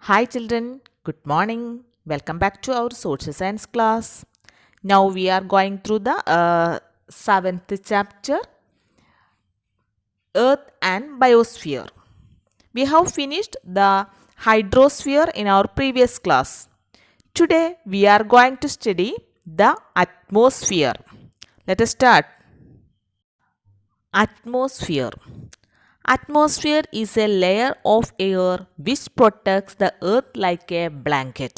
Hi children, good morning. Welcome back to our social science class. Now we are going through the 7th chapter, Earth and Biosphere. We have finished the hydrosphere in our previous class. Today we are going to study the atmosphere. Let us start. Atmosphere. Atmosphere is a layer of air which protects the earth like a blanket.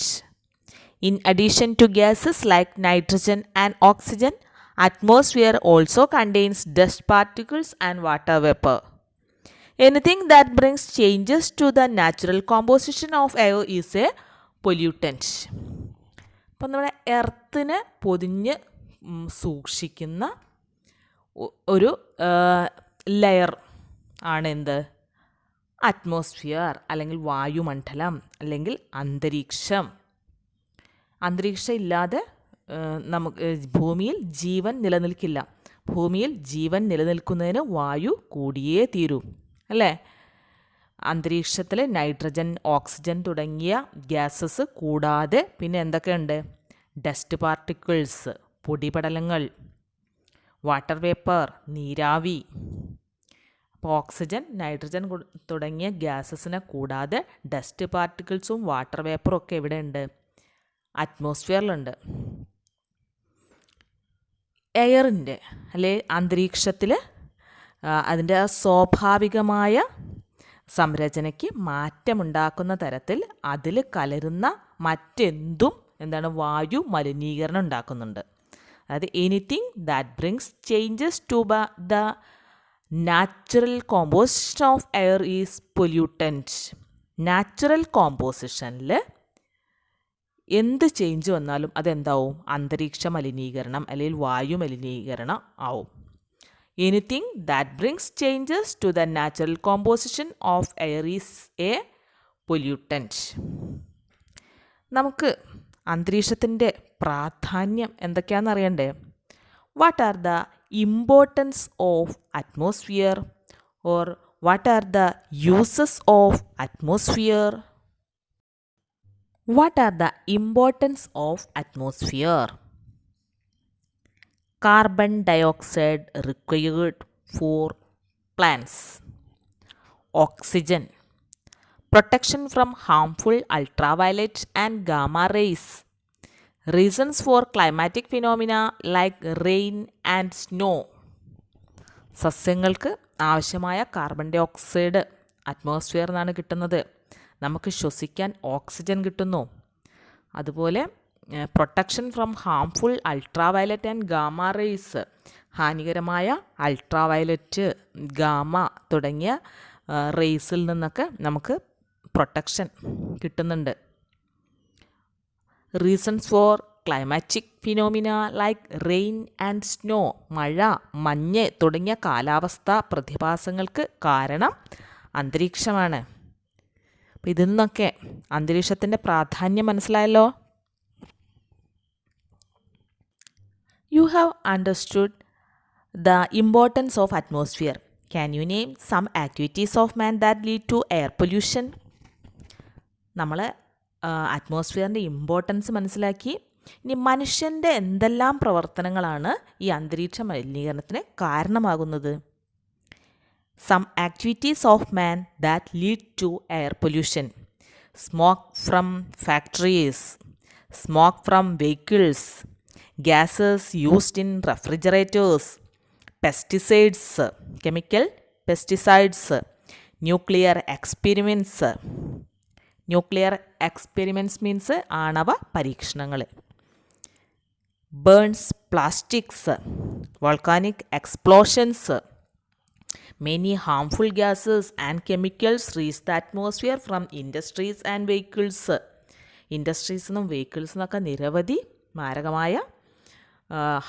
In addition to gases like nitrogen and oxygen, atmosphere also contains dust particles and water vapor. Anything that brings changes to the natural composition of air is a pollutant. അപ്പം നമ്മുടെ എർത്തിനെ പൊതിഞ്ഞ് സൂക്ഷിക്കുന്ന ഒരു layer ആണ് എന്ത്? Atmosphere അല്ലെങ്കിൽ വായുമണ്ഡലം അല്ലെങ്കിൽ അന്തരീക്ഷം. അന്തരീക്ഷം ഇല്ലാതെ നമുക്ക് ഭൂമിയിൽ ജീവൻ നിലനിൽക്കില്ല. ഭൂമിയിൽ ജീവൻ നിലനിൽക്കുന്നതിന് വായു കൂടിയേ തീരൂ, അല്ലേ? അന്തരീക്ഷത്തിൽ നൈട്രജൻ, ഓക്സിജൻ തുടങ്ങിയ ഗ്യാസസ് കൂടാതെ പിന്നെ എന്തൊക്കെയുണ്ട്? ഡസ്റ്റ് പാർട്ടിക്കിൾസ്, പൊടിപടലങ്ങൾ, വാട്ടർ വേപ്പർ, നീരാവി. അപ്പോൾ ഓക്സിജൻ, നൈട്രജൻ തുടങ്ങിയ ഗ്യാസസിനെ കൂടാതെ ഡസ്റ്റ് പാർട്ടിക്കിൾസും വാട്ടർ വേപ്പറും ഒക്കെ എവിടെ ഉണ്ട്? അറ്റ്മോസ്ഫിയറിലുണ്ട്. എയറിൻ്റെ അല്ലെ അന്തരീക്ഷത്തിൽ അതിൻ്റെ സ്വാഭാവികമായ സംരചനയ്ക്ക് മാറ്റമുണ്ടാക്കുന്ന തരത്തിൽ അതിൽ കലരുന്ന മറ്റെന്തും എന്താണ്? വായു മലിനീകരണം ഉണ്ടാക്കുന്നുണ്ട്. അതായത് anything that brings changes to the natural composition of air is pollutant. Natural കോമ്പോസിഷനിൽ എന്ത് ചേഞ്ച് വന്നാലും അതെന്താവും? അന്തരീക്ഷ മലിനീകരണം അല്ലെങ്കിൽ വായു മലിനീകരണം ആവും. Anything that brings changes to the natural composition of air is a pollutant. നമുക്ക് അന്തരീക്ഷത്തിൻ്റെ പ്രാധാന്യം എന്തൊക്കെയാണെന്ന് അറിയണ്ടേ? What are the importance of atmosphere or what are the uses of atmosphere? What are the importance of atmosphere? Carbon dioxide required for plants. Oxygen. Protection from harmful ultraviolet and gamma rays. Reasons for climatic phenomena like rain and snow. സസ്യങ്ങൾക്ക് ആവശ്യമായ carbon dye oxide അറ്റ്മോസ്ഫിയറിൽ നിന്നാണ് കിട്ടുന്നത്. നമുക്ക് ശ്വസിക്കാൻ oxygen കിട്ടുന്നു. അതുപോലെ protection from harmful ultraviolet and gamma rays, ഹാനികരമായ ultraviolet, gamma തുടങ്ങിയ റേസിൽ നിന്നൊക്കെ നമുക്ക് പ്രൊട്ടക്ഷൻ കിട്ടുന്നുണ്ട്. Reasons for climatic phenomena like rain and snow, മഴ, മഞ്ഞ് തുടങ്ങിയ കാലാവസ്ഥാ പ്രതിഭാസങ്ങൾക്ക് കാരണം അന്തരീക്ഷമാണ്. അപ്പം ഇതിൽ നിന്നൊക്കെ അന്തരീക്ഷത്തിൻ്റെ പ്രാധാന്യം മനസ്സിലായല്ലോ. You have understood the importance of atmosphere. Can you name some activities of man that lead to air pollution? നമ്മൾ അറ്റ്മോസ്ഫിയറിൻ്റെ ഇമ്പോർട്ടൻസ് മനസ്സിലാക്കി. ഇനി മനുഷ്യൻ്റെ എന്തെല്ലാം പ്രവർത്തനങ്ങളാണ് ഈ അന്തരീക്ഷ മലിനീകരണത്തിന് കാരണമാകുന്നത്? Some activities of man that lead to air pollution: smoke from factories, smoke from vehicles, gases used in refrigerators, pesticides, chemical pesticides, nuclear experiments. Nuclear experiments means ആണവ പരീക്ഷണങ്ങൾ. Burns, plastics, volcanic explosions. Many harmful gases and chemicals reach the atmosphere from industries and vehicles. Industries നിന്നും vehicles നിന്നൊക്കെ നിരവധി മാരകമായ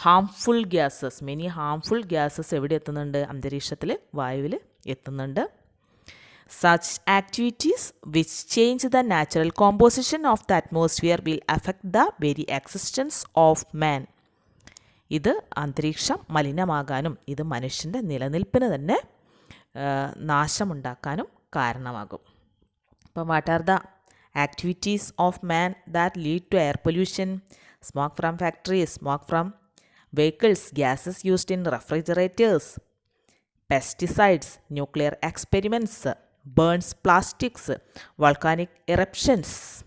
harmful gases, many harmful gases എവിടെ എത്തുന്നുണ്ട്? അന്തരീക്ഷത്തിൽ, വായുവിൽ എത്തുന്നുണ്ട്. Such activities which change the natural composition of the atmosphere will affect the very existence of മാൻ. ഇത് അന്തരീക്ഷം മലിനമാകാനും ഇത് മനുഷ്യൻ്റെ നിലനിൽപ്പിന് തന്നെ നാശമുണ്ടാക്കാനും കാരണമാകും. അപ്പം what are the Activities of man that lead to air pollution: smoke from factories, smoke from vehicles, gases used in refrigerators, pesticides, nuclear experiments, burns plastics, volcanic eruptions.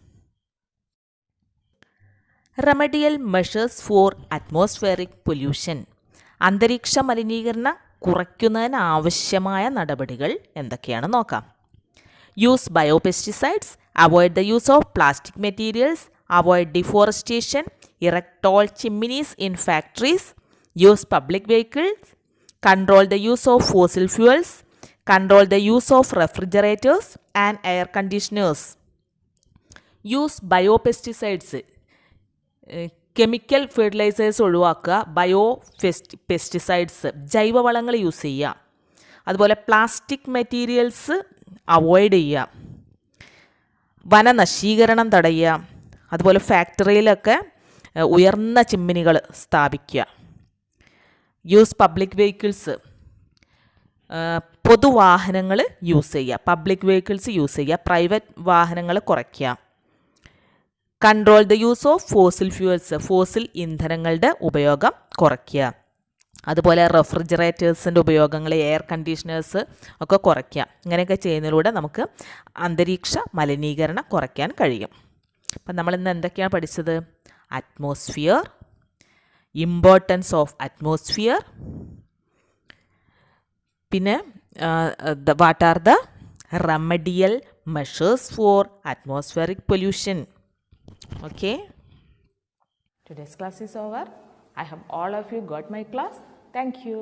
Remedial measures for atmospheric pollution. അന്തരീക്ഷ മലിനീകരണം കുറയ്ക്കുന്നതിന് ആവശ്യമായ നടപടികൾ എന്തൊക്കെയാണെന്ന് നോക്കാം. Use biopesticides, avoid the use of plastic materials, avoid deforestation, erect tall chimneys in factories, use public vehicles, control the use of fossil fuels, control the use of refrigerators and air conditioners. Use biopesticides, chemical fertilisers ഒഴിവാക്കുക, pesticides ജൈവവളങ്ങൾ use ചെയ്യുക. അതുപോലെ plastic materials avoid ചെയ്യുക, വനനശീകരണം തടയുക, അതുപോലെ ഫാക്ടറിയിലൊക്കെ ഉയർന്ന ചിമ്മിനികൾ സ്ഥാപിക്കുക. യൂസ് പബ്ലിക് വെഹിക്കിൾസ്, പൊതുവാഹനങ്ങൾ യൂസ് ചെയ്യുക, പബ്ലിക് വെഹിക്കിൾസ് യൂസ് ചെയ്യുക, പ്രൈവറ്റ് വാഹനങ്ങൾ കുറയ്ക്കുക. Control the use of fossil fuels, fossil ഇന്ധനങ്ങളുടെ ഉപയോഗം കുറയ്ക്കുക. അതുപോലെ റെഫ്രിജറേറ്റേഴ്സിൻ്റെ ഉപയോഗങ്ങൾ, എയർ കണ്ടീഷണേഴ്സ് ഒക്കെ കുറയ്ക്കുക. ഇങ്ങനെയൊക്കെ ചെയ്യുന്നതിലൂടെ നമുക്ക് അന്തരീക്ഷ മലിനീകരണം കുറയ്ക്കാൻ കഴിയും. അപ്പം നമ്മളിന്ന് എന്തൊക്കെയാണ് പഠിച്ചത്? അറ്റ്മോസ്ഫിയർ, ഇമ്പോർട്ടൻസ് ഓഫ് അറ്റ്മോസ്ഫിയർ, പിന്നെ what are the remedial measures four atmospheric pollution. Okay, today's class is over. I hope all of you got my class. Thank you.